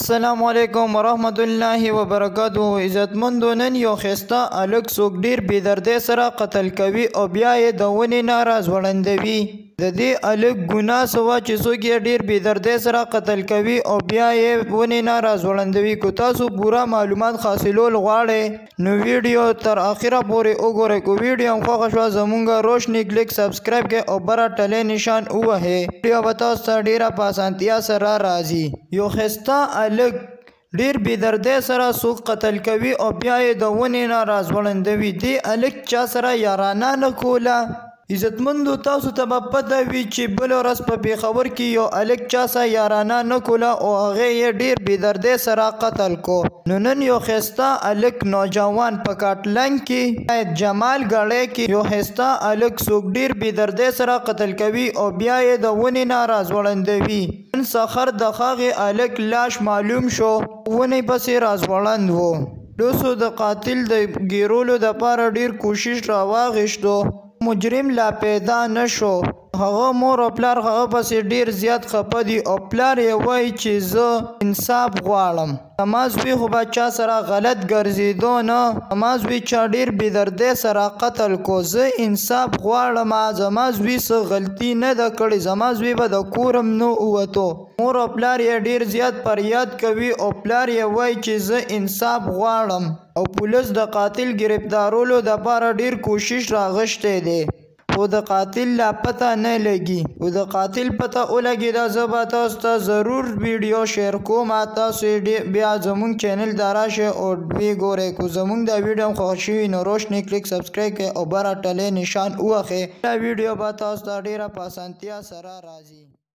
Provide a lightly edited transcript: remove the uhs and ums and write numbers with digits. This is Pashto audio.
السلام علیکم ورحمت الله وبرکاتہ. عزتمندو نن یو خسته الک څوک ډیر بې دردۍ سره قتل کوي او بیا یې د ونې نه راځوړندوي. د دې الک ګناه څه وه چې څوک یې ډیر بې دردۍ سره قتل کوي او بیا یې ونې نه راځوړندوي. که تاسو پوره معلومات حاصلول غواړئ نو ویډیو تر اخره پورې وګورئ. که ویډیو هم خوښه شوه زمونږ روشنی کلیک سبسکرایب کړئ او بره ټلۍ نشان ووهئ. ویډیو به تاسو ته ډیره په اسانتیا سره راځي. یو خسته الک ډیر بې دردۍ سره څوک قتل کوي او بیا یې د ونې نه راځوړندوي. دې الک چا سره یارانه نه کوله. عزتمندو تاسو ته به پته وي چې بله ورځ په پېښور کې یو الک چا سره یارانه نه کوله او هغې یې ډیر بې دردۍ سره قتل کو. نو نن یو ښایسته الک نوجوان په کاټلنګ کې جمال ګړی کې یو ښایسته الک څوک ډیر بې دردۍ سره قتل کوي او بیا یې د ونې نه راځوړندوي. نن سخر د هغې الک لاش معلوم شو ونې پسې راځوړند و. پولیسو د قاتل د ګیرولو دپاره ډیر کوشش راواخیستو. مجرم لا پیدا نشو. هغه مور او پلار هغه پسې ډیر زیات خفه دي او پلار یې وایي چې زه انصاف غواړم. زما زوی خو به چا سره غلط ګرځېدو نه. زما زوی چا ډیر بې دردۍ سره قتل کو. زه انصاف غواړم. زما زوی څه غلطي نه ده کړې. زما زوی به د کور هم نه ووتو. مور او پلار یې ډیر زیات فریاد کوي او پلار یې وایي چې زه انصاف غواړم. او پولیس د قاتل گرفتارولو دپاره ډیر کوشش راغشتی دی خو د قاتل لا پته نه لګي. خو د قاتل پته ولګېده زه به تاسو ته ضرور ویډیو شیر کوم. تاسو بیا زمونږ چینل ته راشئ او وګورئ. که زمونږ دا ویډیو هم خوښ شوي نو روشنی کلیک سبسکرایب کړئ او بره ټلۍ نشان ووهئ. دا ویډیو به تاسو ته ډیره په اسانتیا سره راځي.